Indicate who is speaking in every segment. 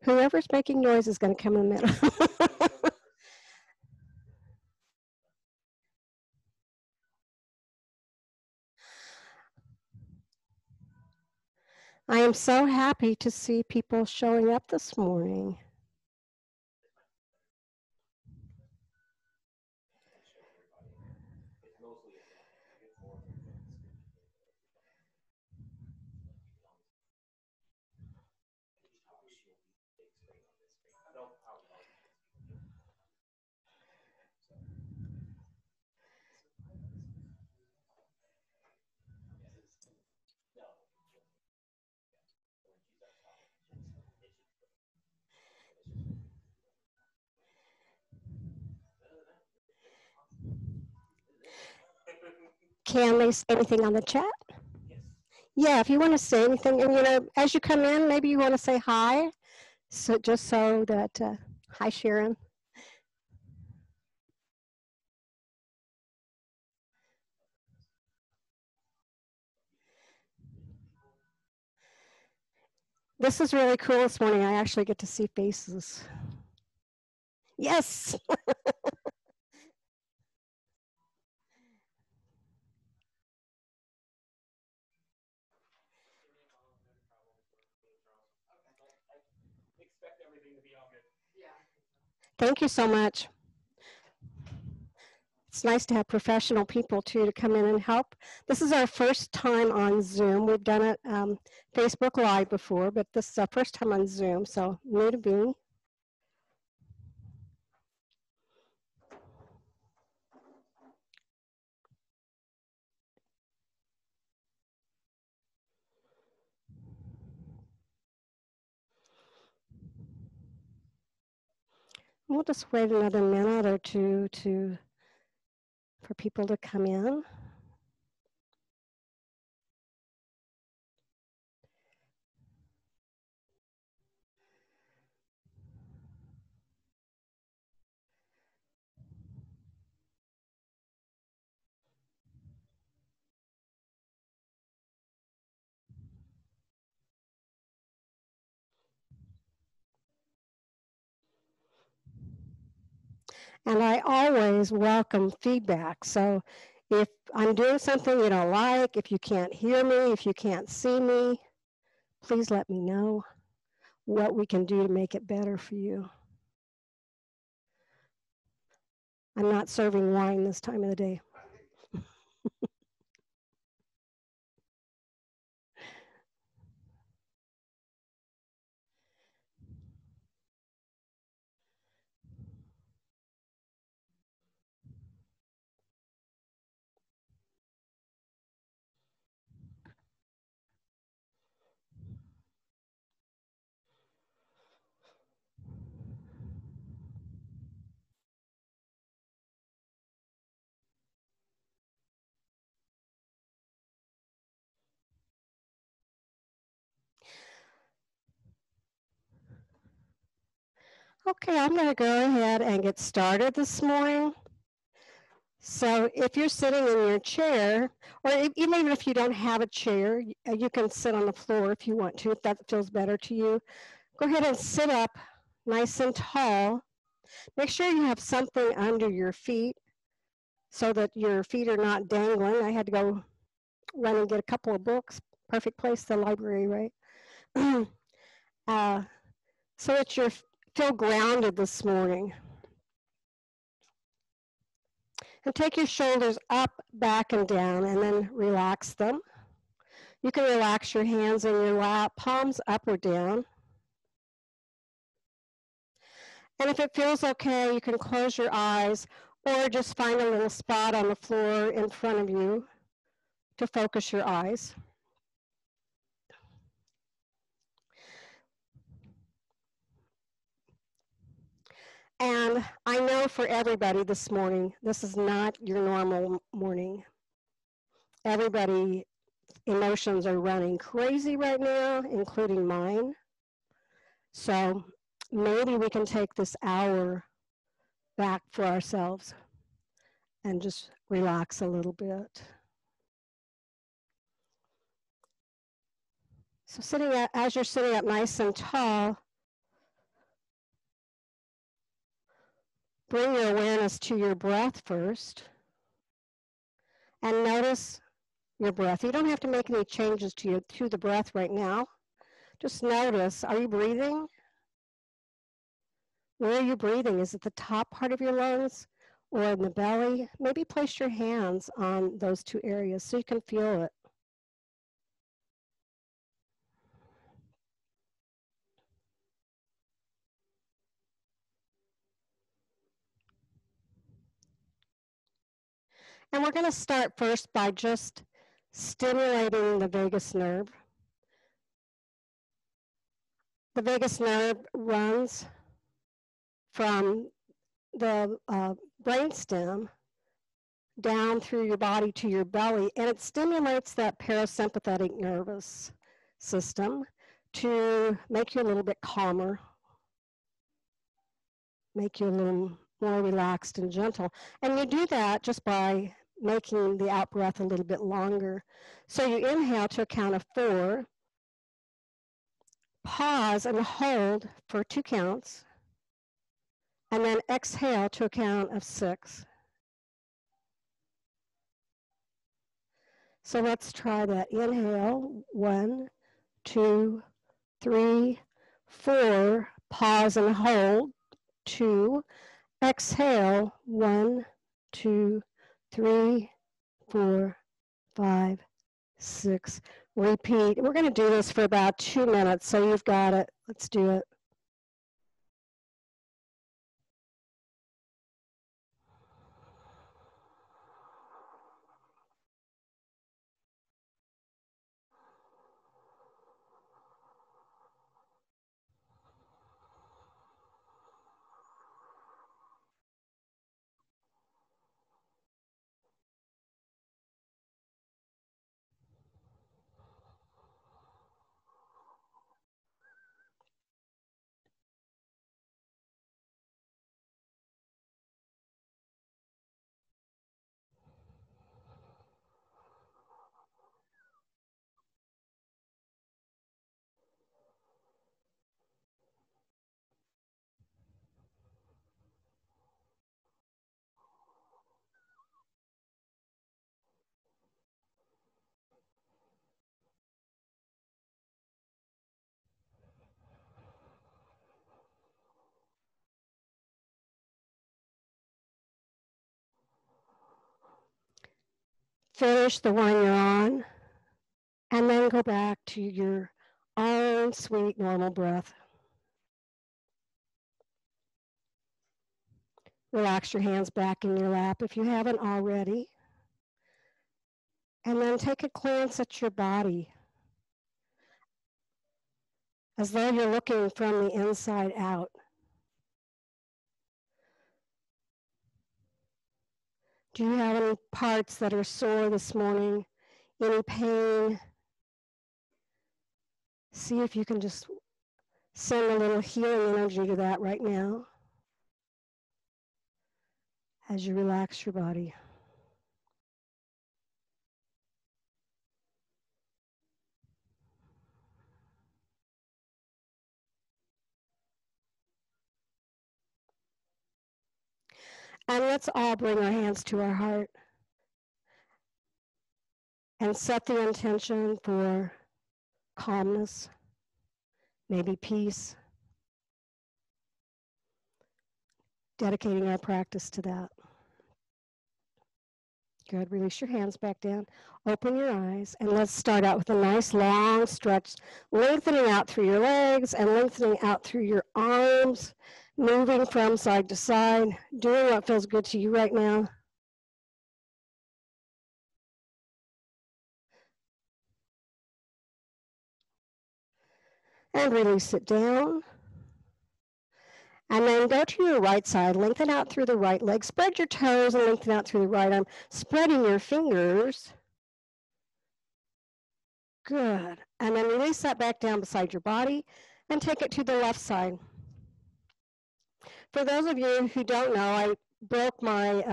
Speaker 1: Whoever's making noise is going to come in the middle. I am so happy to see people showing up this morning. Can they say anything on the chat? Yeah, if you want to say anything, and as you come in, maybe you want to say hi. So just so that, hi Sharon. This is really cool this morning. I actually get to see faces. Yes. Thank you so much. It's nice to have professional people too to come in and help. This is our first time on Zoom. We've done it Facebook Live before, but this is our first time on Zoom, so new to me. We'll just wait another minute or two for people to come in. And I always welcome feedback. So if I'm doing something you don't like, if you can't hear me, if you can't see me, please let me know what we can do to make it better for you. I'm not serving wine this time of the day. Okay, I'm going to go ahead and get started this morning. So if you're sitting in your chair, or even if you don't have a chair, you can sit on the floor if you want to, if that feels better to you. Go ahead and sit up nice and tall. Make sure you have something under your feet so that your feet are not dangling. I had to go run and get a couple of books. Perfect place, the library, right? So that you feel grounded this morning. And take your shoulders up, back, and down, and then relax them. You can relax your hands in your lap, palms up or down. And if it feels okay, you can close your eyes or just find a little spot on the floor in front of you to focus your eyes. And I know for everybody this morning, this is not your normal morning. Everybody, emotions are running crazy right now, including mine. So maybe we can take this hour back for ourselves and just relax a little bit. So as you're sitting up nice and tall, Bring your awareness to your breath first and notice your breath. You don't have to make any changes to the breath right now. Just notice, are you breathing? Where are you breathing? Is it the top part of your lungs or in the belly? Maybe place your hands on those two areas so you can feel it. And we're going to start first by just stimulating the vagus nerve. The vagus nerve runs from the brainstem down through your body to your belly, and it stimulates that parasympathetic nervous system to make you a little bit calmer, make you a little more relaxed and gentle. And you do that just by making the out breath a little bit longer. So you inhale to a count of 4, pause and hold for 2 counts, and then exhale to a count of 6. So let's try that. Inhale, 1, 2, 3, 4, pause and hold, 2, exhale, 1, 2, 3, 4, 5, 6. Repeat. We're going to do this for about 2 minutes, so you've got it. Let's do it. Finish the one you're on, and then go back to your own sweet normal breath. Relax your hands back in your lap if you haven't already. And then take a glance at your body as though you're looking from the inside out. Do you have any parts that are sore this morning? Any pain? See if you can just send a little healing energy to that right now as you relax your body. And let's all bring our hands to our heart and set the intention for calmness, maybe peace, dedicating our practice to that. Good. Release your hands back down. Open your eyes, and let's start out with a nice long stretch, lengthening out through your legs and lengthening out through your arms, moving from side to side, doing what feels good to you right now. And release it down. And then go to your right side, lengthen out through the right leg, spread your toes and lengthen out through the right arm, spreading your fingers. Good. And then release that back down beside your body and take it to the left side. For those of you who don't know, I broke my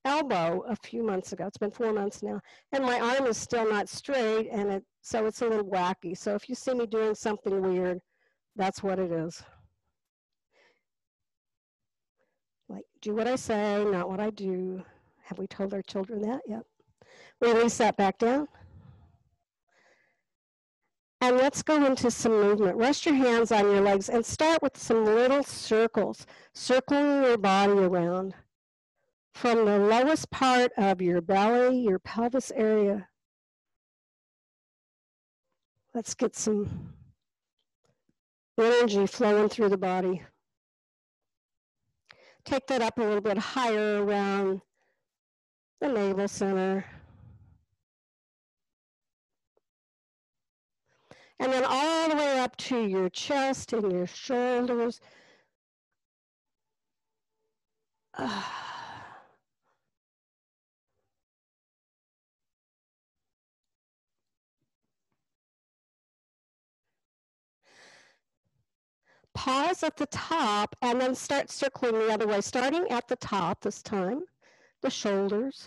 Speaker 1: elbow a few months ago. It's been 4 months now. And my arm is still not straight, and so it's a little wacky. So if you see me doing something weird, that's what it is. Like, do what I say, not what I do. Have we told our children that? Yep. Release that back down. And let's go into some movement. Rest your hands on your legs and start with some little circles, circling your body around from the lowest part of your belly, your pelvis area. Let's get some energy flowing through the body. Take that up a little bit higher around the navel center. And then all the way up to your chest and your shoulders. Pause at the top and then start circling the other way, starting at the top this time, the shoulders,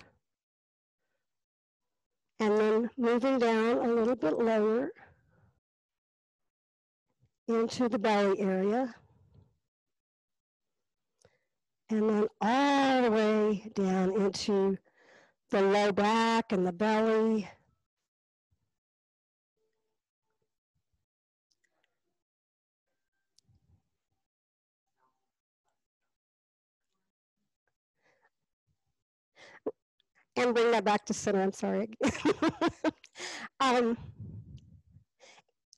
Speaker 1: and then moving down a little bit lower into the belly area, and then all the way down into the low back and the belly. And bring that back to center, I'm sorry.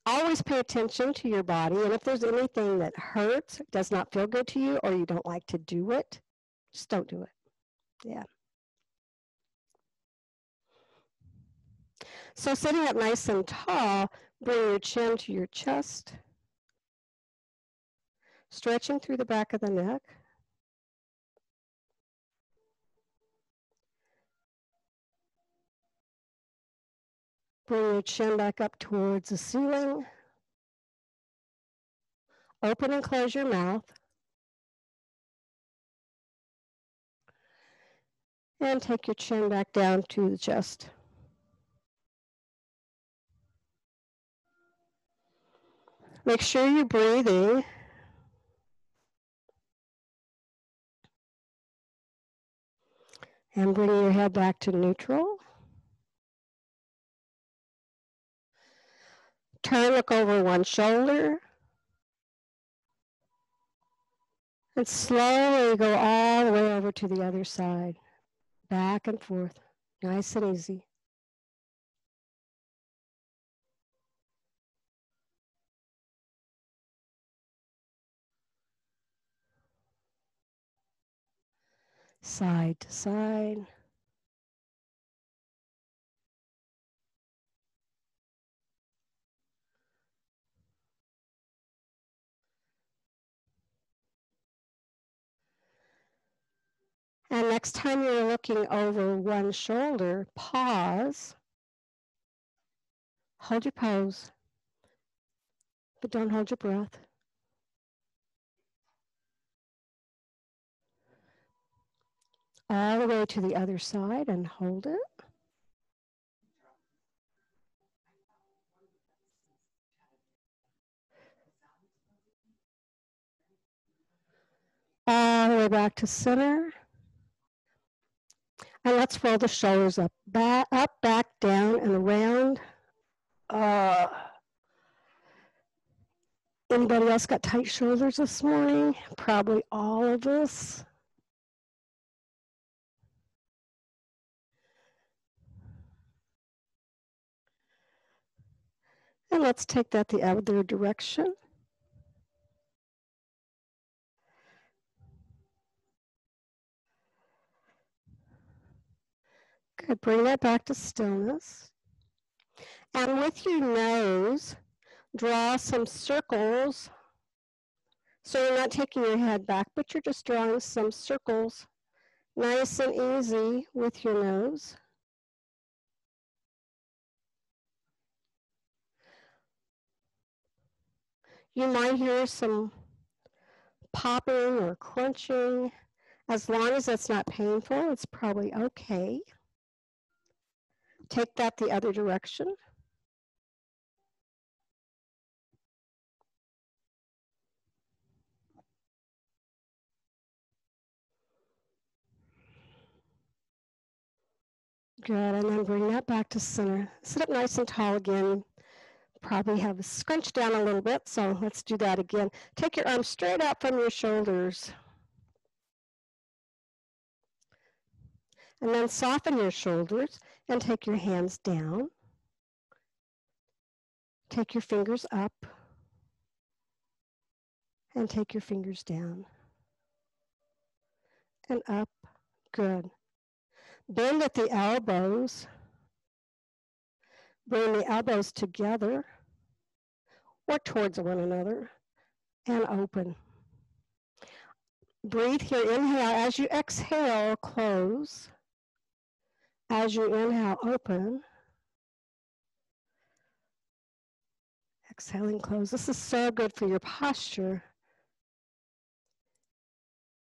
Speaker 1: Always pay attention to your body, and if there's anything that hurts, does not feel good to you, or you don't like to do it, just don't do it. Yeah. So sitting up nice and tall, bring your chin to your chest, stretching through the back of the neck. Bring your chin back up towards the ceiling. Open and close your mouth. And take your chin back down to the chest. Make sure you're breathing. And bring your head back to neutral. Turn, look over one shoulder. And slowly go all the way over to the other side. Back and forth. Nice and easy. Side to side. And next time you're looking over one shoulder, pause. Hold your pose, but don't hold your breath. All the way to the other side and hold it. All the way back to center. And let's roll the shoulders up, back, down, and around. Anybody else got tight shoulders this morning? Probably all of us. And let's take that the other direction. Good, bring that back to stillness. And with your nose, draw some circles. So you're not taking your head back, but you're just drawing some circles, nice and easy with your nose. You might hear some popping or crunching. As long as it's not painful, it's probably okay. Take that the other direction. Good, and then bring that back to center. Sit up nice and tall again. Probably have scrunched down a little bit, so let's do that again. Take your arms straight out from your shoulders. And then soften your shoulders and take your hands down. Take your fingers up and take your fingers down and up. Good. Bend at the elbows. Bring the elbows together or towards one another and open. Breathe here. Inhale. As you exhale, close. As you inhale, open. Exhaling, close. This is so good for your posture.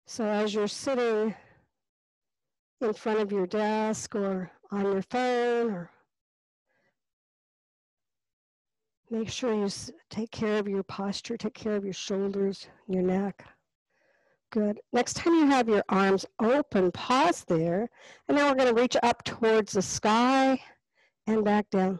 Speaker 1: So as you're sitting in front of your desk or on your phone, or make sure you take care of your posture, take care of your shoulders, your neck. Good. Next time you have your arms open, pause there, and now we're going to reach up towards the sky and back down.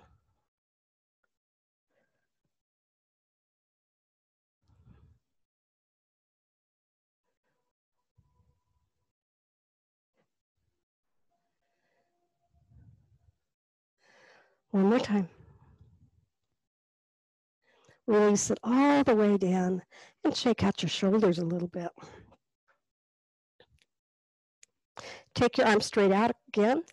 Speaker 1: One more time. Release it all the way down and shake out your shoulders a little bit. Take your arms straight out again.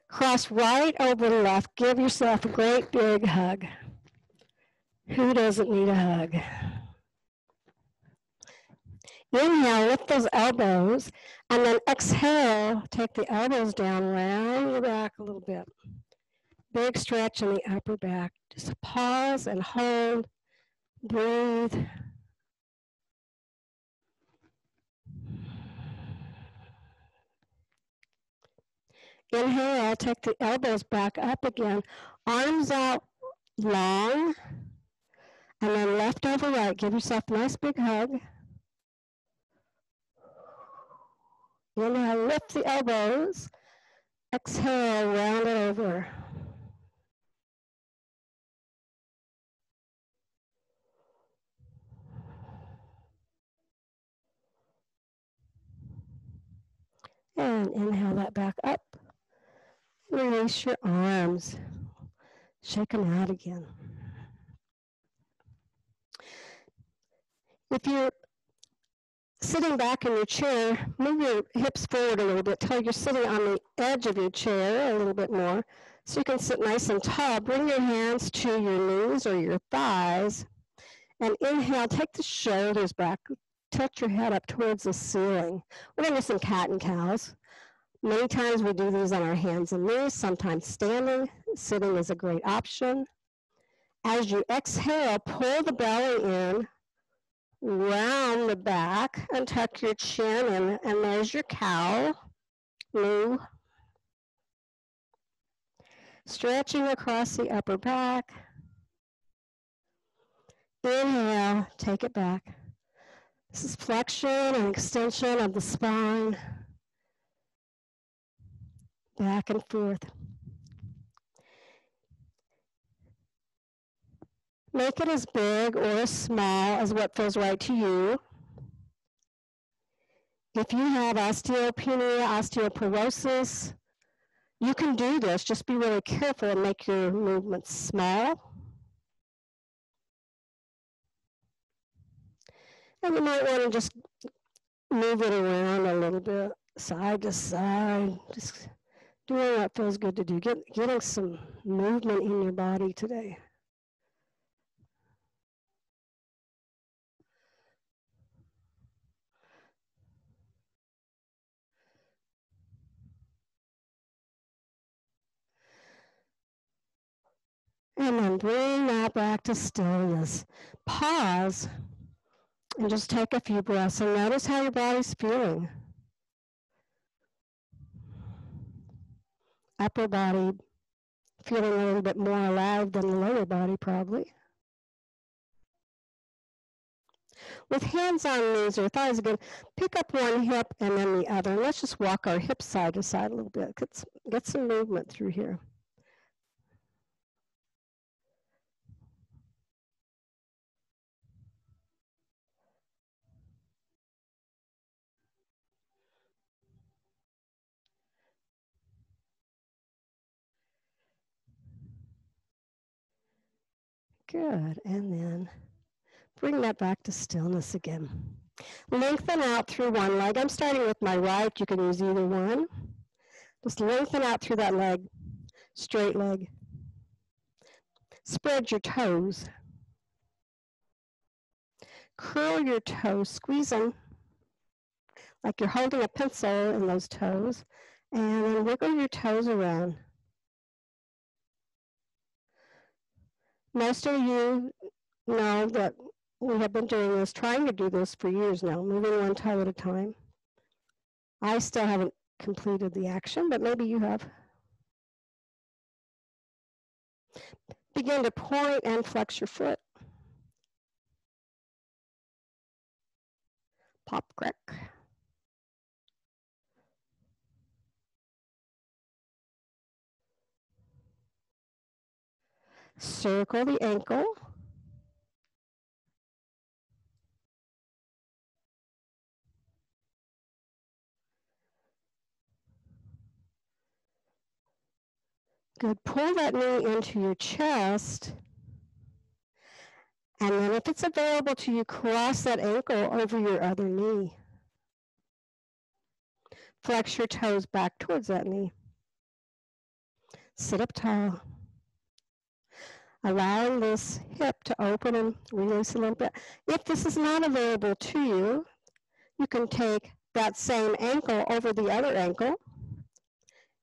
Speaker 1: Cross right over the left. Give yourself a great big hug. Who doesn't need a hug? Inhale, lift those elbows, and then exhale, take the elbows down, round your back a little bit. Big stretch in the upper back. Just pause and hold, breathe. Inhale, take the elbows back up again, arms out long, and then left over right. Give yourself a nice big hug. Inhale, lift the elbows. Exhale, round it over. And inhale that back up. Release your arms. Shake them out again. If you're sitting back in your chair, move your hips forward a little bit till you're sitting on the edge of your chair a little bit more so you can sit nice and tall. Bring your hands to your knees or your thighs and inhale, take the shoulders back, tilt your head up towards the ceiling. We're going to do some cat and cows. Many times we do these on our hands and knees, sometimes standing. Sitting is a great option. As you exhale, pull the belly in, round the back, and tuck your chin in, and there's your cow. Moo. Stretching across the upper back. Inhale, take it back. This is flexion and extension of the spine. Back and forth. Make it as big or as small as what feels right to you. If you have osteopenia, osteoporosis, you can do this. Just be really careful and make your movements small. And you might want to just move it around a little bit, side to side, just doing what feels good to do. Getting some movement in your body today. And then bring that back to stillness. Pause and just take a few breaths and notice how your body's feeling. Upper body feeling a little bit more alive than the lower body probably. With hands on knees or thighs again, pick up one hip and then the other. And let's just walk our hips side to side a little bit. Get some movement through here. Good. And then bring that back to stillness again. Lengthen out through one leg. I'm starting with my right. You can use either one. Just lengthen out through that leg, straight leg. Spread your toes. Curl your toes, squeeze them like you're holding a pencil in those toes, and then wiggle your toes around. Most of you know that we have been doing this, trying to do this for years now, moving one toe at a time. I still haven't completed the action, but maybe you have. Begin to point and flex your foot. Pop, crack. Circle the ankle. Good. Pull that knee into your chest. And then if it's available to you, cross that ankle over your other knee. Flex your toes back towards that knee. Sit up tall. Allowing this hip to open and release a little bit. If this is not available to you, you can take that same ankle over the other ankle,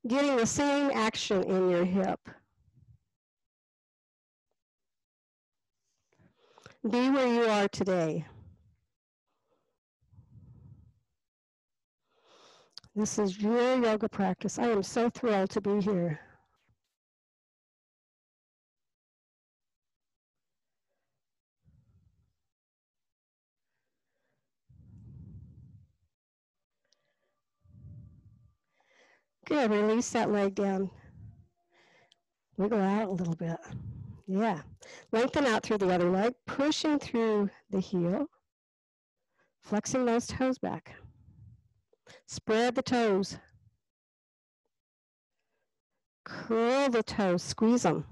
Speaker 1: getting the same action in your hip. Be where you are today. This is your yoga practice. I am so thrilled to be here. Good, release that leg down. Wiggle out a little bit. Yeah, lengthen out through the other leg, pushing through the heel, flexing those toes back. Spread the toes. Curl the toes, squeeze them.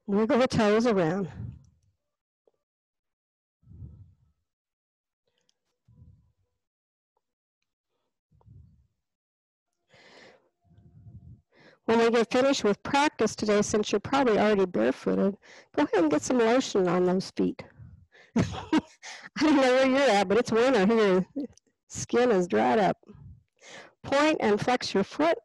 Speaker 1: Wiggle the toes around. When we get finished with practice today, since you're probably already barefooted, go ahead and get some lotion on those feet. I don't know where you're at, but it's winter here. Skin is dried up. Point and flex your foot.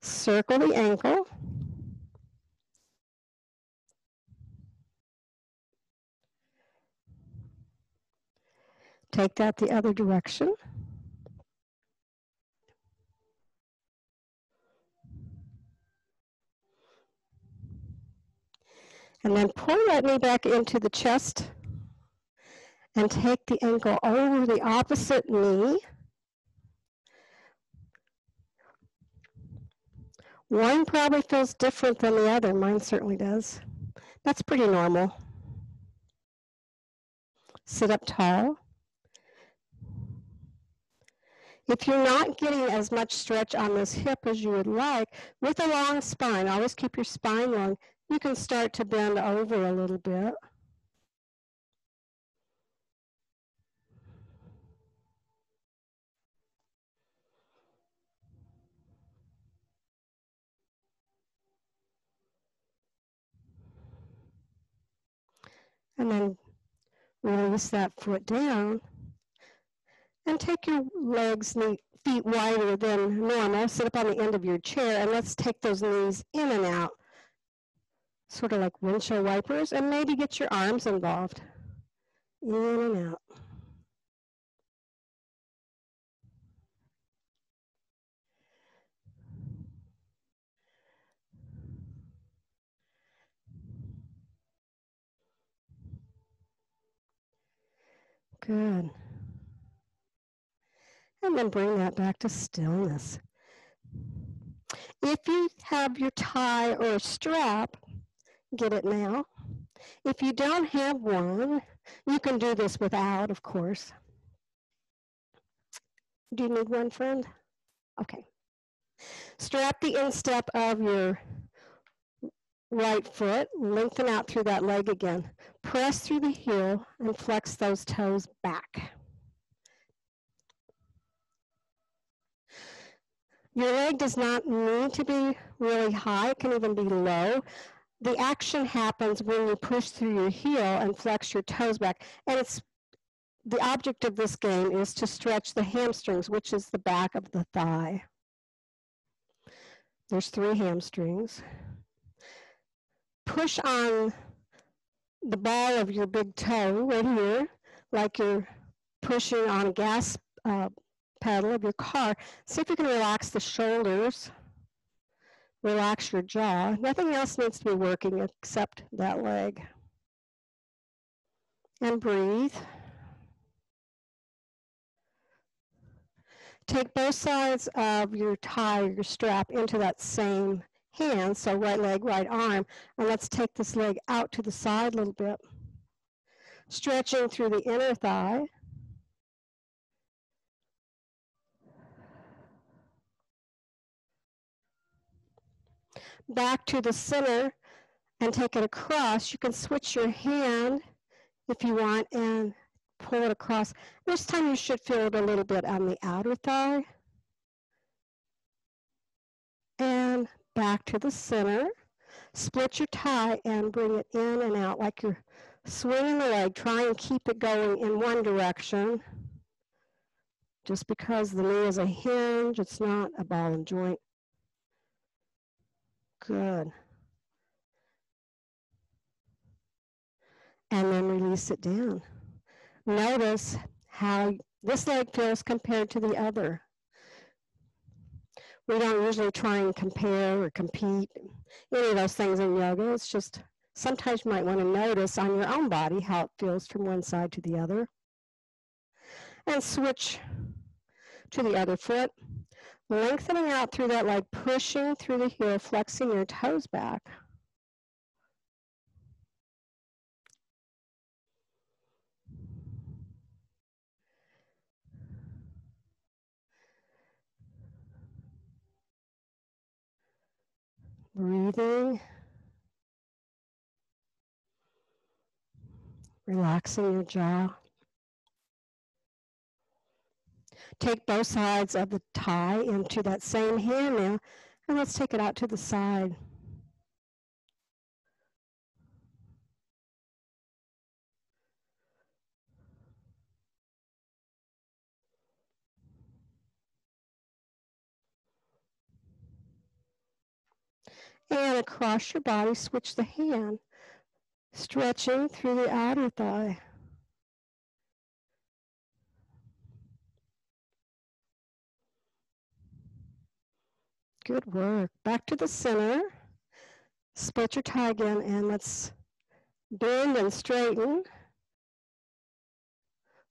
Speaker 1: Circle the ankle. Take that the other direction. And then pull that knee back into the chest and take the ankle over the opposite knee. One probably feels different than the other. Mine certainly does. That's pretty normal. Sit up tall. If you're not getting as much stretch on this hip as you would like, with a long spine, always keep your spine long, you can start to bend over a little bit. And then release that foot down and take your legs, feet wider than normal. Sit up on the end of your chair and let's take those knees in and out, sort of like windshield wipers, and maybe get your arms involved. In and out. Good. And then bring that back to stillness. If you have your tie or a strap, get it now. If you don't have one, you can do this without, of course. Do you need one, friend? Okay. Strap the instep of your right foot, lengthen out through that leg again. Press through the heel and flex those toes back. Your leg does not need to be really high, it can even be low. The action happens when you push through your heel and flex your toes back. And it's the object of this game is to stretch the hamstrings, which is the back of the thigh. There's 3 hamstrings. Push on the ball of your big toe right here, like you're pushing on a gas pedal of your car. See if you can relax the shoulders, relax your jaw. Nothing else needs to be working except that leg. And breathe. Take both sides of your tie, your strap, into that same hand, so right leg, right arm, and let's take this leg out to the side a little bit. Stretching through the inner thigh. Back to the center and take it across. You can switch your hand if you want and pull it across. This time you should feel it a little bit on the outer thigh. And back to the center. Split your tie and bring it in and out like you're swinging the leg. Try and keep it going in one direction. Just because the knee is a hinge, it's not a ball and joint. Good. And then release it down. Notice how this leg feels compared to the other. We don't usually try and compare or compete, any of those things in yoga. It's just sometimes you might want to notice on your own body how it feels from one side to the other. And switch to the other foot, lengthening out through that leg, pushing through the heel, flexing your toes back. Breathing, relaxing your jaw. Take both sides of the tie into that same hand now, and let's take it out to the side. And across your body, switch the hand, stretching through the outer thigh. Good work. Back to the center. Split your tie again, and let's bend and straighten,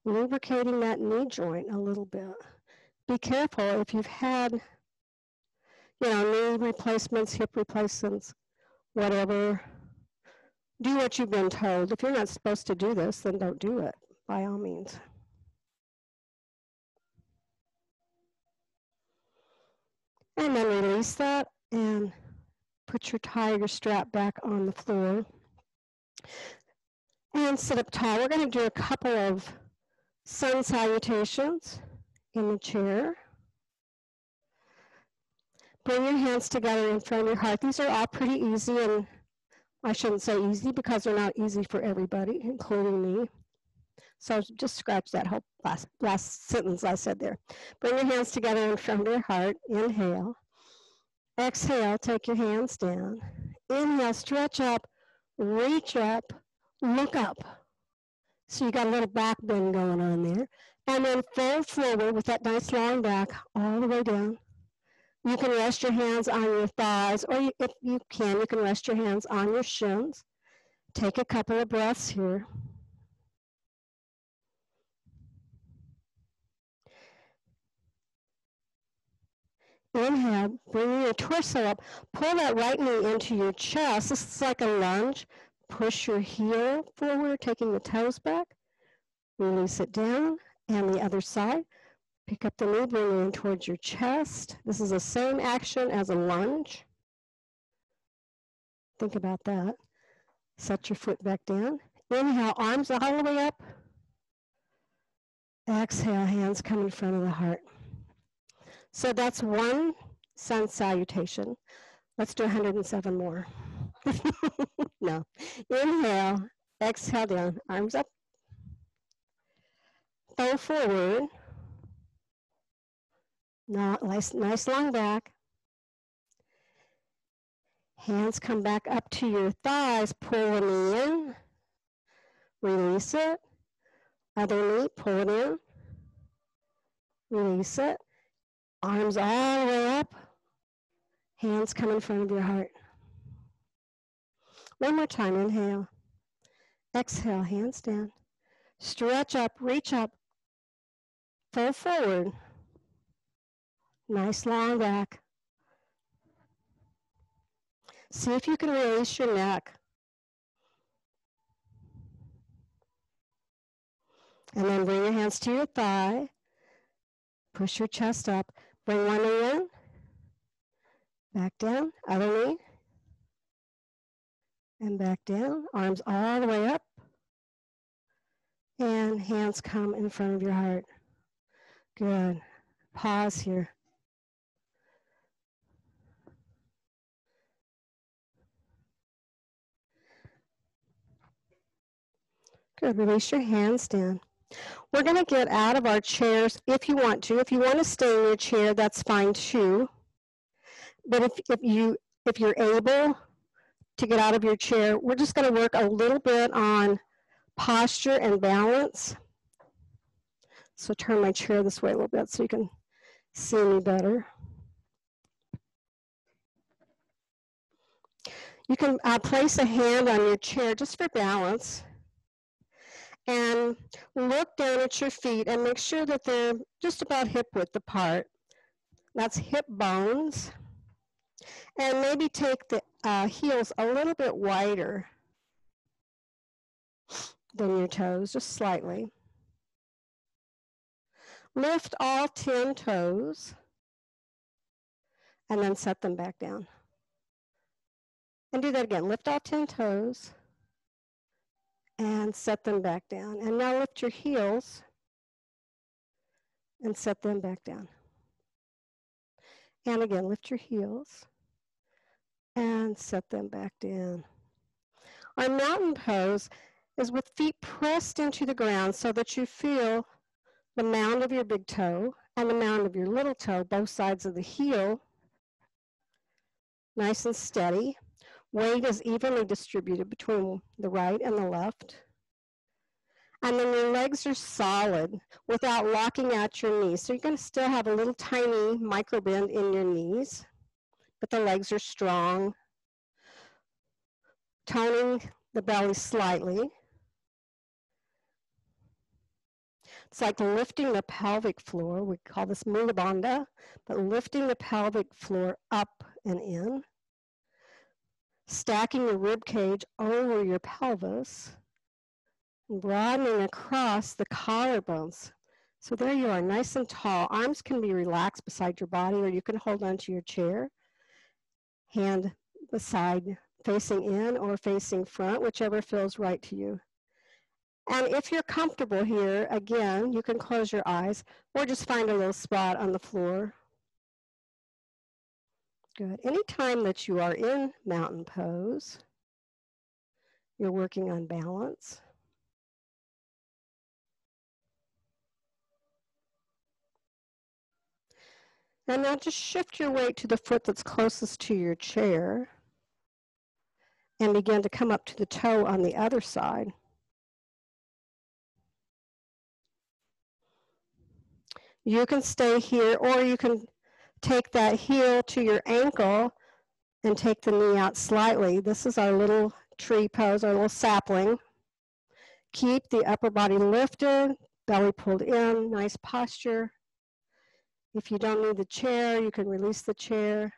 Speaker 1: lubricating that knee joint a little bit. Be careful if you've had, knee replacements, hip replacements, whatever. Do what you've been told. If you're not supposed to do this, then don't do it, by all means. And then release that and put your tie or your strap back on the floor. And sit up tall. We're going to do a couple of sun salutations in the chair. Bring your hands together in front of your heart. These are all pretty easy, and I shouldn't say easy because they're not easy for everybody, including me. So just scratch that whole last sentence I said there. Bring your hands together in front of your heart. Inhale. Exhale, take your hands down. Inhale, stretch up, reach up, look up. So you got a little back bend going on there. And then fold forward with that nice long back all the way down. You can rest your hands on your thighs, or if you can rest your hands on your shins. Take a couple of breaths here. Inhale, bring your torso up. Pull that right knee into your chest. This is like a lunge. Push your heel forward, taking the toes back. Release it down. And the other side. Pick up the knee, bring it in towards your chest. This is the same action as a lunge. Think about that. Set your foot back down. Inhale, arms all the way up. Exhale, hands come in front of the heart. So that's one sun salutation. Let's do 107 more. No. Inhale, exhale down, arms up. Fold forward. Now, nice long back. Hands come back up to your thighs, pull a knee in. Release it. Other knee, pull it in. Release it. Arms all the way up. Hands come in front of your heart. One more time, inhale. Exhale, hands down. Stretch up, reach up. Fold forward. Nice long back. See if you can release your neck. And then bring your hands to your thigh. Push your chest up. Bring one knee in. Back down. Other knee. And back down. Arms all the way up. And hands come in front of your heart. Good. Pause here. Good. Release your hands down. We're going to get out of our chairs if you want to. If you want to stay in your chair, that's fine too. But if you're able to get out of your chair, we're just going to work a little bit on posture and balance. So turn my chair this way a little bit so you can see me better. You can place a hand on your chair just for balance. And look down at your feet and make sure that they're just about hip width apart. That's hip bones. And maybe take the heels a little bit wider than your toes, just slightly. Lift all 10 toes and then set them back down. And do that again. Lift all 10 toes and set them back down. And now lift your heels and set them back down. And again, lift your heels and set them back down. Our mountain pose is with feet pressed into the ground so that you feel the mound of your big toe and the mound of your little toe, both sides of the heel, nice and steady. Weight is evenly distributed between the right and the left. And then your legs are solid without locking out your knees. So you're going to still have a little tiny micro bend in your knees, but the legs are strong. Toning the belly slightly. It's like lifting the pelvic floor. We call this mula bandha, but lifting the pelvic floor up and in. Stacking your rib cage over your pelvis. And broadening across the collarbones. So there you are, nice and tall. Arms can be relaxed beside your body, or you can hold onto your chair. Hand beside, facing in or facing front, whichever feels right to you. And if you're comfortable here, again, you can close your eyes or just find a little spot on the floor. Good. Anytime that you are in mountain pose, you're working on balance. And now just shift your weight to the foot that's closest to your chair and begin to come up to the toe on the other side. You can stay here, or you can take that heel to your ankle and take the knee out slightly. This is our little tree pose, our little sapling. Keep the upper body lifted, belly pulled in, nice posture. If you don't need the chair, you can release the chair.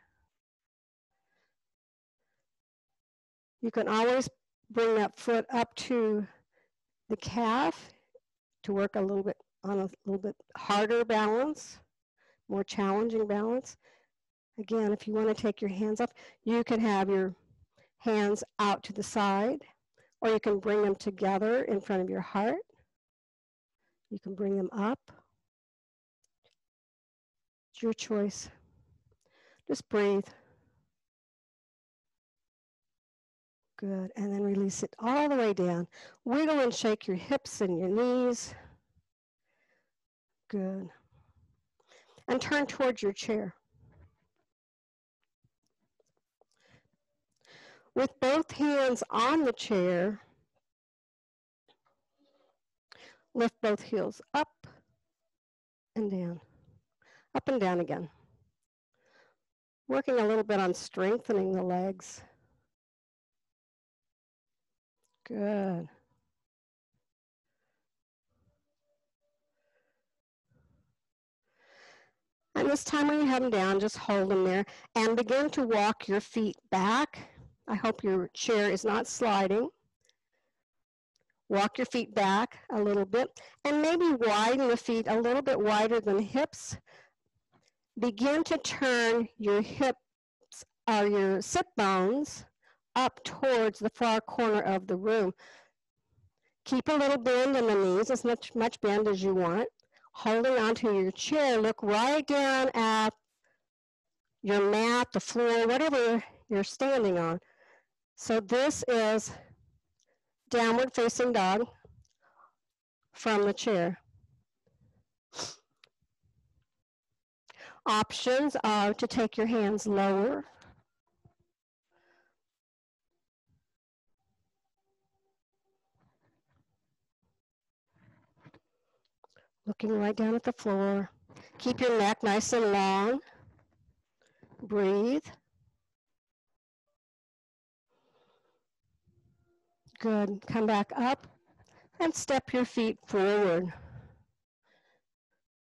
Speaker 1: You can always bring that foot up to the calf to work a little bit on a little bit harder balance, more challenging balance. Again, if you want to take your hands up, you can have your hands out to the side, or you can bring them together in front of your heart. You can bring them up. It's your choice. Just breathe. Good, and then release it all the way down. Wiggle and shake your hips and your knees. Good. And turn towards your chair. With both hands on the chair, lift both heels up and down again. Working a little bit on strengthening the legs. Good. And this time when you have them down, just hold them there and begin to walk your feet back. I hope your chair is not sliding. Walk your feet back a little bit and maybe widen the feet a little bit wider than the hips. Begin to turn your hips or your sit bones up towards the far corner of the room. Keep a little bend in the knees, as much bend as you want. Holding onto your chair, look right down at your mat, the floor, whatever you're standing on. So this is downward facing dog from the chair. Options are to take your hands lower, looking right down at the floor. Keep your neck nice and long. Breathe. Good. Come back up and step your feet forward.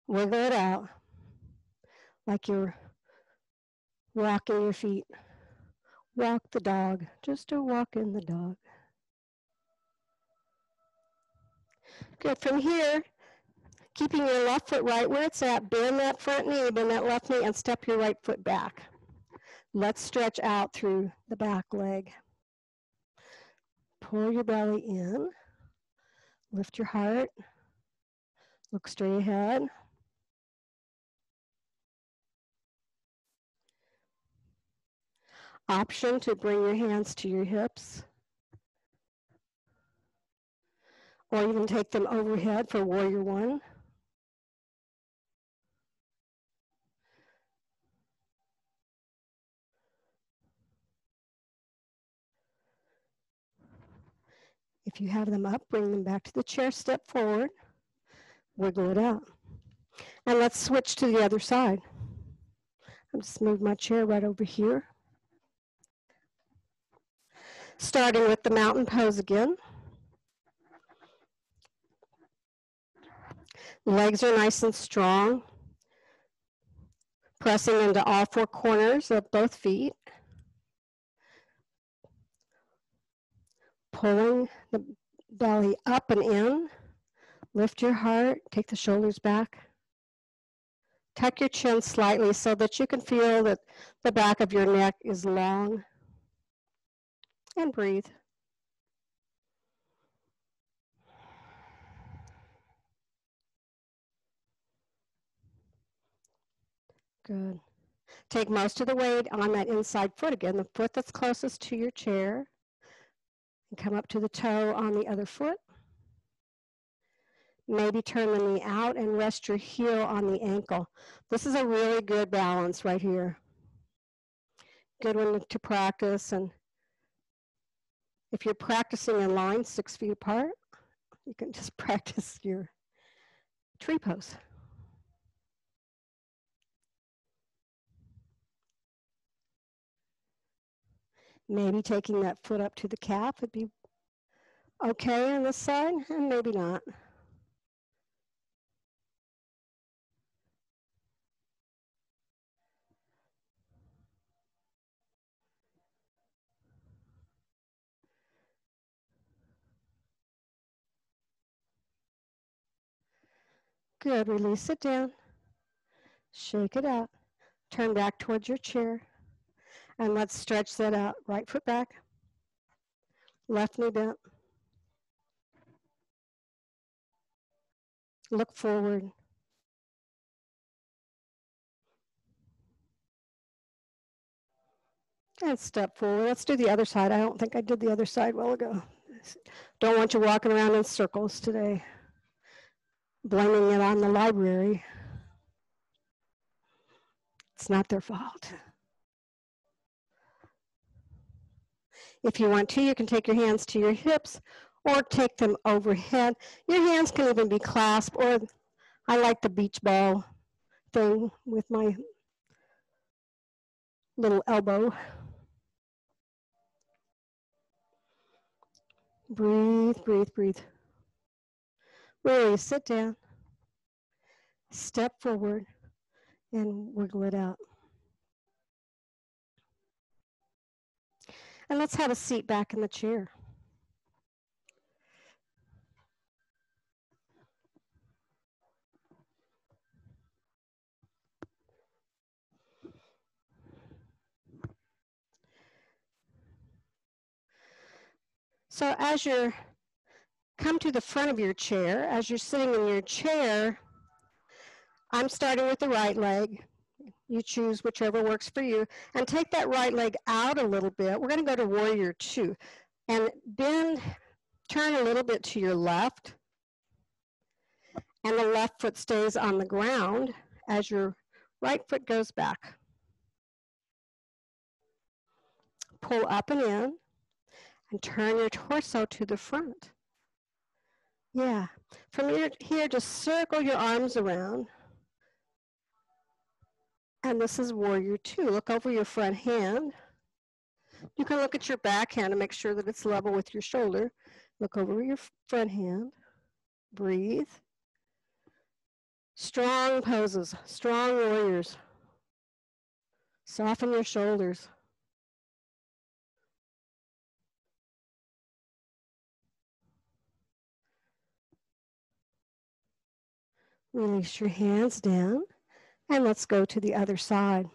Speaker 1: Wiggle it out like you're walking your feet. Walk the dog, just a walk in the dog. Good. From here, keeping your left foot right where it's at, bend that front knee, bend that left knee, and step your right foot back. Let's stretch out through the back leg. Pull your belly in. Lift your heart. Look straight ahead. Option to bring your hands to your hips, or even take them overhead for warrior one. If you have them up, bring them back to the chair, step forward, wiggle it out. And let's switch to the other side. I'll just move my chair right over here. Starting with the mountain pose again. Legs are nice and strong. Pressing into all four corners of both feet. Pulling the belly up and in. Lift your heart, take the shoulders back. Tuck your chin slightly so that you can feel that the back of your neck is long. And breathe. Good. Take most of the weight on that inside foot again, the foot that's closest to your chair. And come up to the toe on the other foot. Maybe turn the knee out and rest your heel on the ankle. This is a really good balance right here. Good one to practice. And if you're practicing in line 6 feet apart, you can just practice your tree pose. Maybe taking that foot up to the calf would be okay on this side, and maybe not. Good, release it down. Shake it out. Turn back towards your chair. And let's stretch that out. Right foot back. Left knee bent. Look forward. And step forward. Let's do the other side. I don't think I did the other side well ago. Don't want you walking around in circles today, blaming it on the library. It's not their fault. If you want to, you can take your hands to your hips or take them overhead. Your hands can even be clasped, or I like the beach ball thing with my little elbow. Breathe, breathe, breathe. Really sit down, step forward, and wiggle it out. And let's have a seat back in the chair. So as you come to the front of your chair, as you're sitting in your chair, I'm starting with the right leg. You choose whichever works for you, and take that right leg out a little bit. We're going to go to warrior two, and bend, turn a little bit to your left, and the left foot stays on the ground as your right foot goes back. Pull up and in, and turn your torso to the front. Yeah, from here, just circle your arms around. And this is warrior two. Look over your front hand. You can look at your back hand and make sure that it's level with your shoulder. Look over your front hand. Breathe. Strong poses, strong warriors. Soften your shoulders. Release your hands down, and let's go to the other side.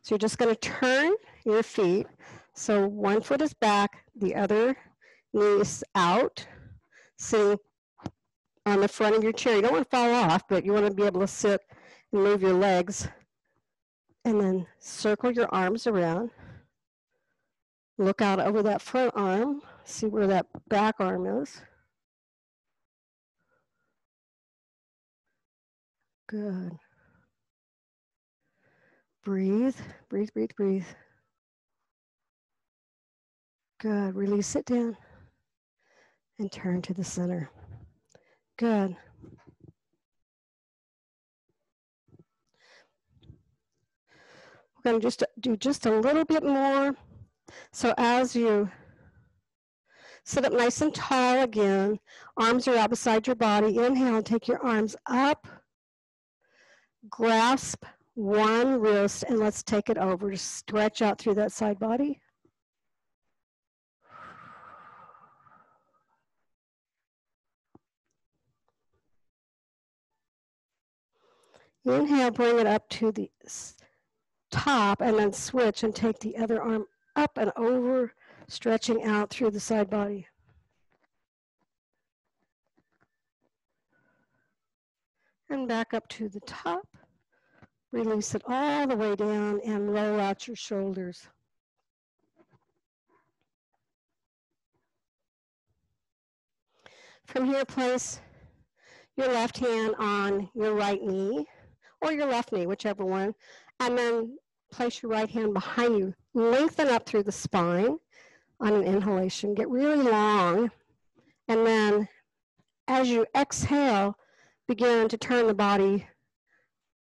Speaker 1: So you're just going to turn your feet. So one foot is back, the other knee is out, sitting on the front of your chair. You don't want to fall off, but you want to be able to sit and move your legs. And then circle your arms around. Look out over that front arm. See where that back arm is. Good. Breathe, breathe, breathe, breathe. Good. Release it down and turn to the center. Good. We're going to just do just a little bit more. So as you sit up nice and tall again, arms are out beside your body. Inhale and take your arms up. Grasp one wrist and let's take it over. Just stretch out through that side body. Inhale, bring it up to the top and then switch and take the other arm up and over, stretching out through the side body. And back up to the top. Release it all the way down and roll out your shoulders. From here, place your left hand on your right knee or your left knee, whichever one, and then place your right hand behind you. Lengthen up through the spine on an inhalation. Get really long, and then as you exhale, begin to turn the body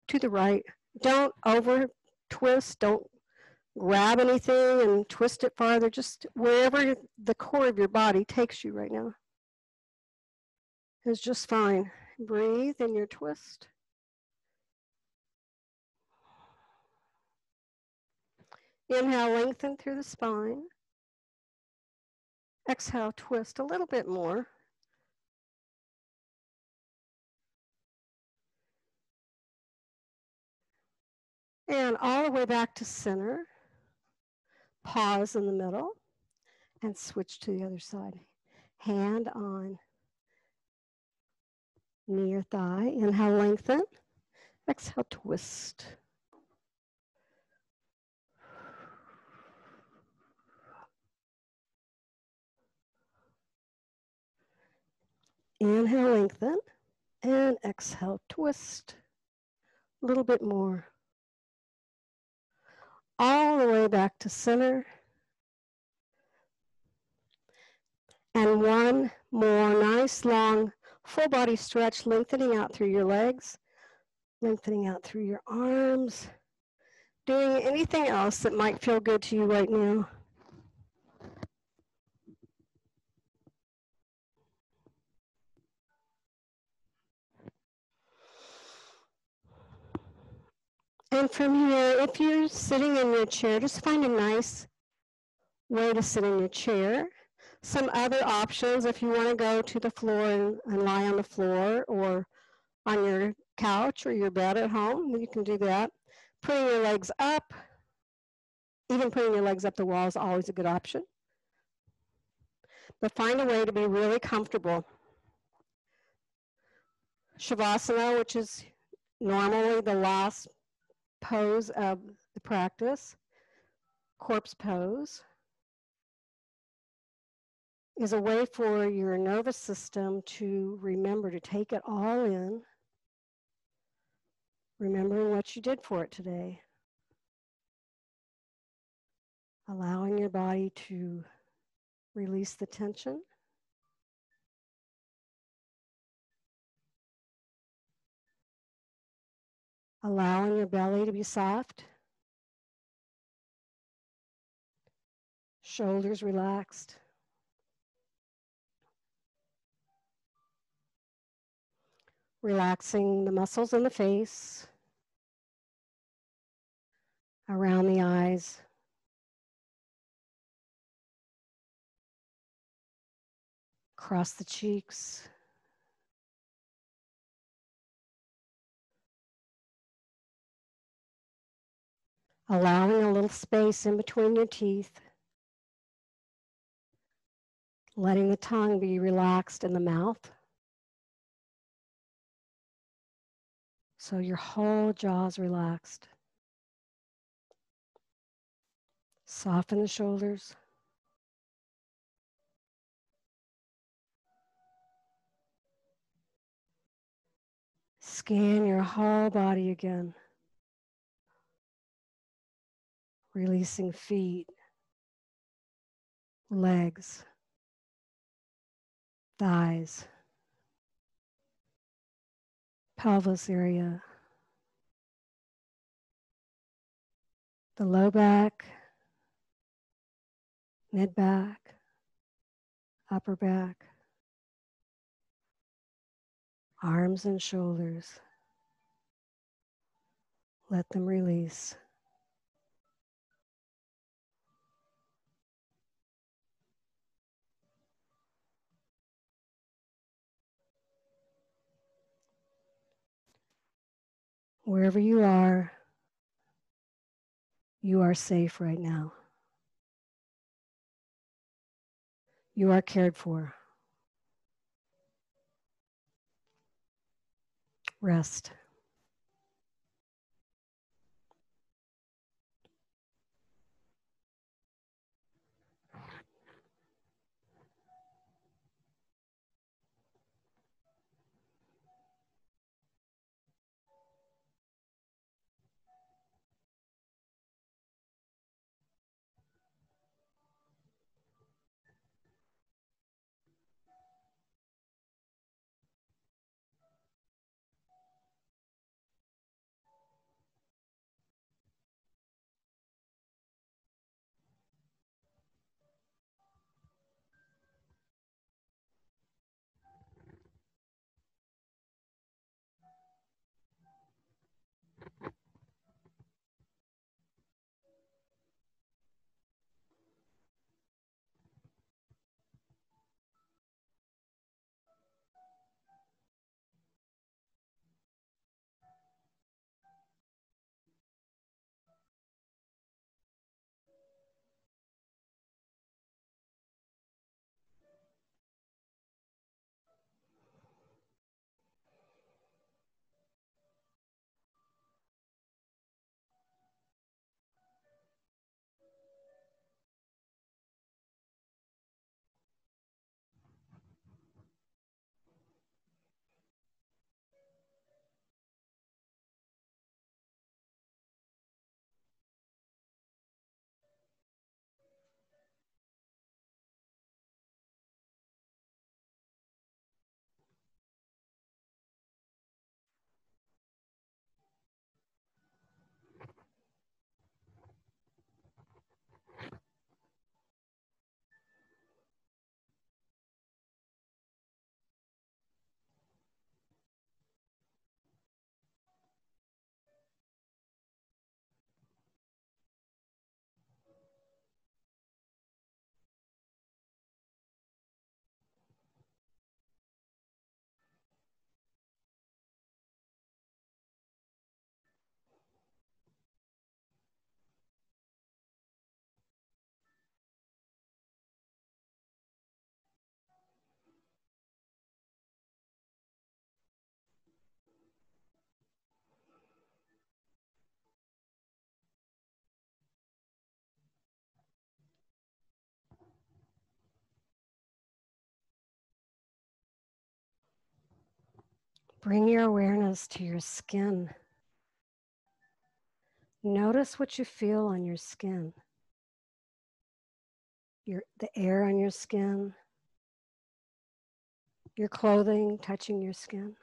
Speaker 1: to the right. Don't over twist, don't grab anything and twist it farther, just wherever the core of your body takes you right now is just fine. Breathe in your twist. Inhale, lengthen through the spine. Exhale, twist a little bit more. And all the way back to center. Pause in the middle and switch to the other side. Hand on knee or thigh. Inhale, lengthen. Exhale, twist. Inhale, lengthen. And exhale, twist. A little bit more. All the way back to center. And one more nice long full body stretch, lengthening out through your legs, lengthening out through your arms, doing anything else that might feel good to you right now. And from here, if you're sitting in your chair, just find a nice way to sit in your chair. Some other options, if you want to go to the floor and lie on the floor or on your couch or your bed at home, you can do that. Putting your legs up, even putting your legs up the wall is always a good option. But find a way to be really comfortable. Shavasana, which is normally the last pose of the practice, corpse pose, is a way for your nervous system to remember to take it all in, remembering what you did for it today, allowing your body to release the tension, allowing your belly to be soft, shoulders relaxed, relaxing the muscles in the face, around the eyes, across the cheeks, allowing a little space in between your teeth, letting the tongue be relaxed in the mouth. So your whole jaw is relaxed. Soften the shoulders. Scan your whole body again. Releasing feet, legs, thighs, pelvis area, the low back, mid back, upper back, arms and shoulders. Let them release. Wherever you are safe right now. You are cared for. Rest. Bring your awareness to your skin. Notice what you feel on your skin. The air on your skin, your clothing touching your skin.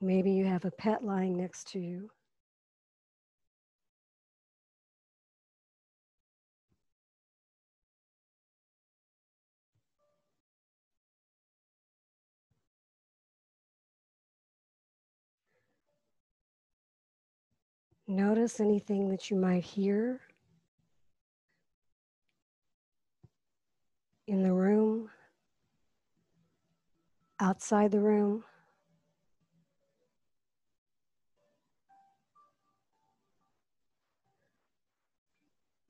Speaker 1: Maybe you have a pet lying next to you. Notice anything that you might hear in the room, outside the room.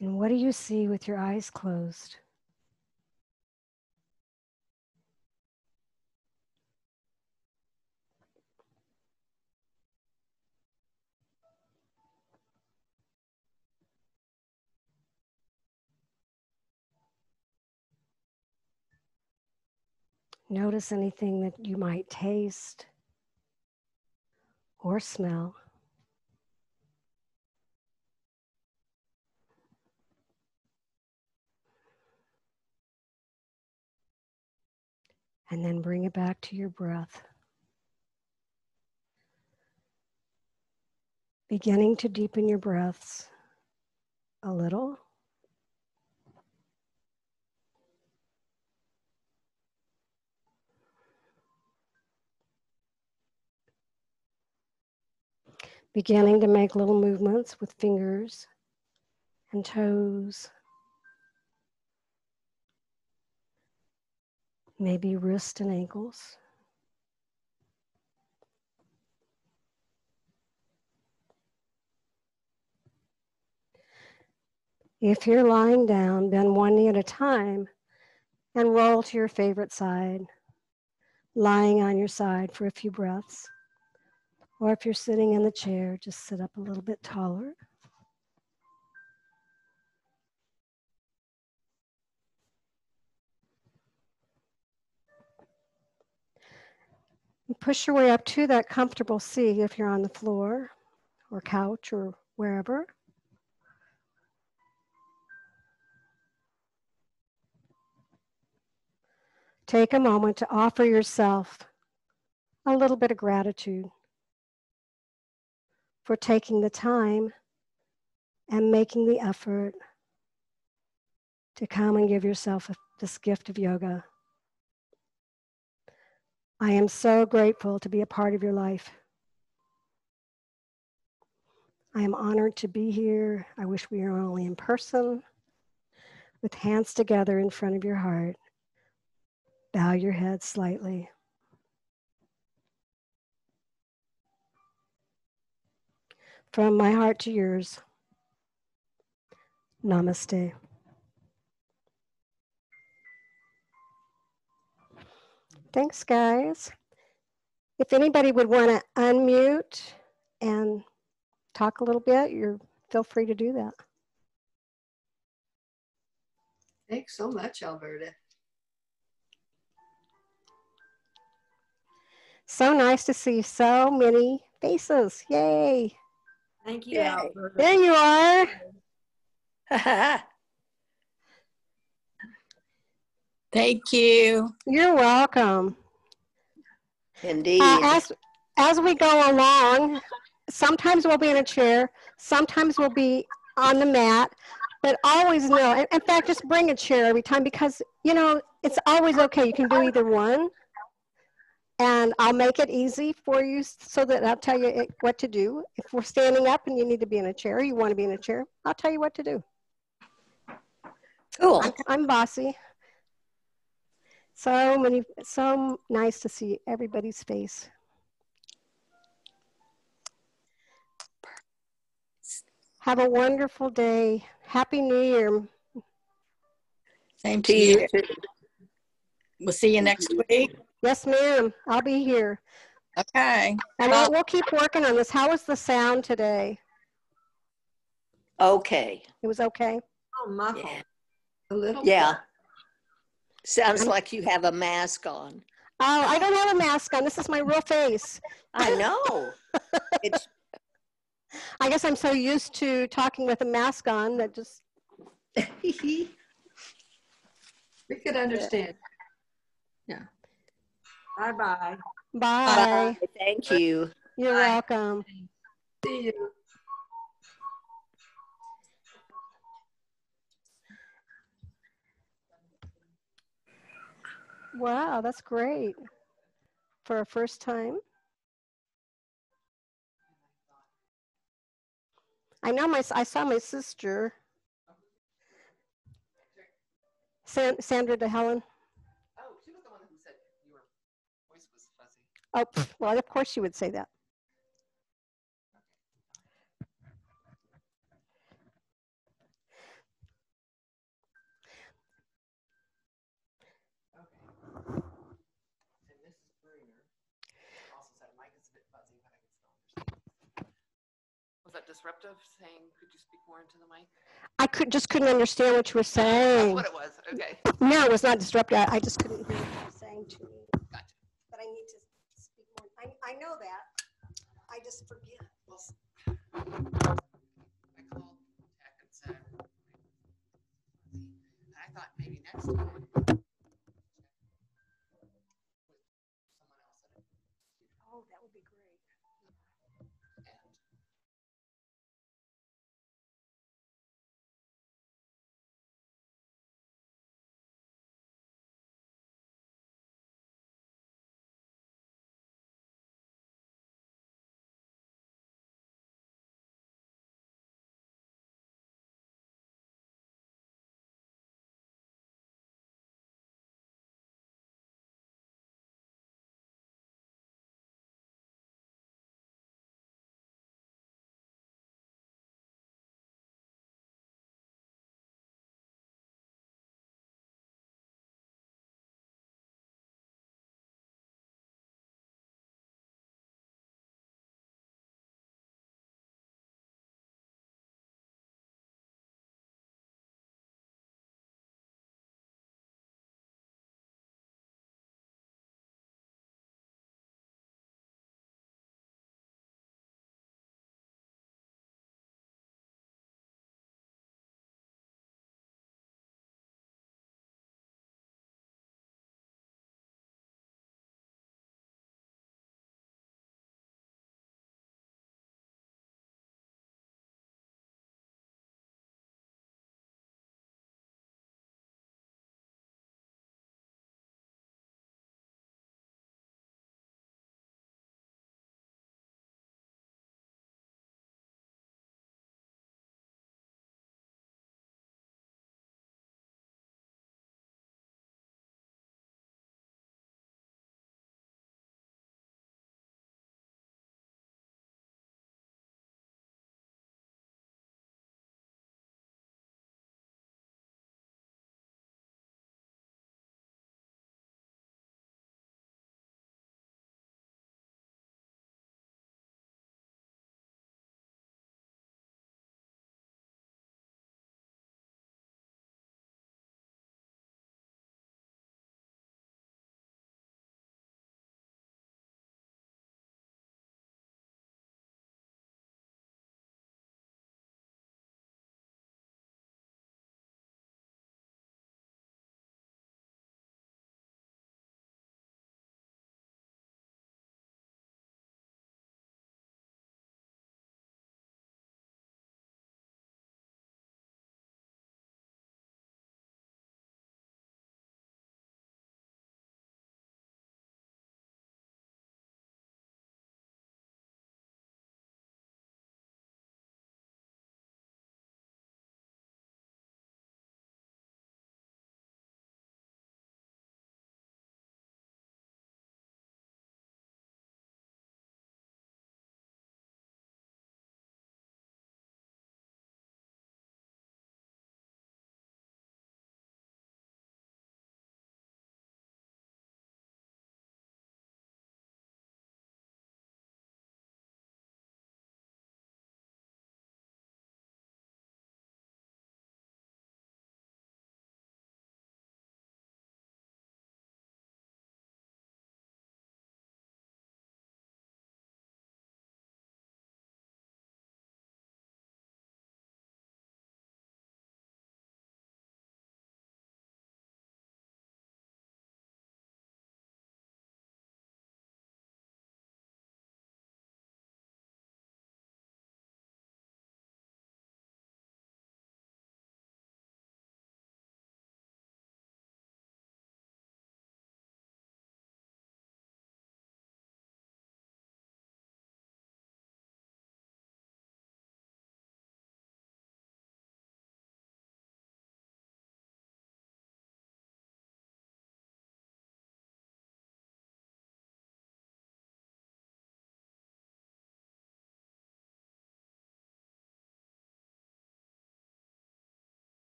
Speaker 1: And what do you see with your eyes closed? Notice anything that you might taste or smell. And then bring it back to your breath. Beginning to deepen your breaths a little. Beginning to make little movements with fingers and toes. Maybe wrists and ankles. If you're lying down, bend one knee at a time and roll to your favorite side, lying on your side for a few breaths. Or if you're sitting in the chair, just sit up a little bit taller. And push your way up to that comfortable seat if you're on the floor or couch or wherever. Take a moment to offer yourself a little bit of gratitude for taking the time and making the effort to come and give yourself this gift of yoga. I am so grateful to be a part of your life. I am honored to be here. I wish we were only in person, with hands together in front of your heart. Bow your head slightly. From my heart to yours, namaste. Thanks, guys. If anybody would want to unmute and talk a little bit, feel free to do that.
Speaker 2: Thanks so much, Alberta.
Speaker 1: So nice to see so many faces. Yay.
Speaker 2: Thank you, Alberta.
Speaker 1: There you are.
Speaker 3: Thank you.
Speaker 1: You're welcome.
Speaker 2: Indeed.
Speaker 1: As we go along, sometimes we'll be in a chair, sometimes we'll be on the mat, but always know, in fact, just bring a chair every time because, it's always okay. You can do either one. And I'll make it easy for you so that I'll tell you what to do. If we're standing up and you need to be in a chair, you want to be in a chair, I'll tell you what to do.
Speaker 2: Cool.
Speaker 1: I'm bossy. So nice to see everybody's face. Have a wonderful day. Happy New Year.
Speaker 3: Same to you. We'll see you next week.
Speaker 1: Yes, ma'am. I'll be here.
Speaker 3: Okay.
Speaker 1: And we'll keep working on this. How was the sound today?
Speaker 2: Okay.
Speaker 1: It was okay?
Speaker 2: Oh, muffled. Yeah. A little.
Speaker 4: Yeah.
Speaker 2: Sounds like you have a mask on.
Speaker 1: Oh, I don't have a mask on. This is my real face.
Speaker 2: I know. It's
Speaker 1: I guess I'm so used to talking with a mask on that just.
Speaker 2: we could understand.
Speaker 3: Yeah.
Speaker 2: Bye-bye.
Speaker 1: Bye.
Speaker 2: Bye. Thank you.
Speaker 1: You're
Speaker 3: Bye.
Speaker 1: welcome.
Speaker 2: See you.
Speaker 1: Wow, that's great for a first time. I know I saw my sister, Sandra de Helen.
Speaker 4: Oh, she was the one who said your voice was fuzzy.
Speaker 1: Oh, well, of course she would say that.
Speaker 4: Okay. And Mrs. Bruner also said Mike is a bit fuzzy, but I can still understand. Was that disruptive, saying, could you speak more into the mic?
Speaker 1: I just couldn't understand what you were
Speaker 4: That's
Speaker 1: saying.
Speaker 4: what it was. Okay.
Speaker 1: No, it was not disruptive. I just couldn't hear what you were saying to me.
Speaker 4: Gotcha.
Speaker 1: But I need to speak more. I know that. I just forget.
Speaker 4: Well, I called Tech and said, and I thought maybe next time someone else at a
Speaker 1: Oh, that would be great.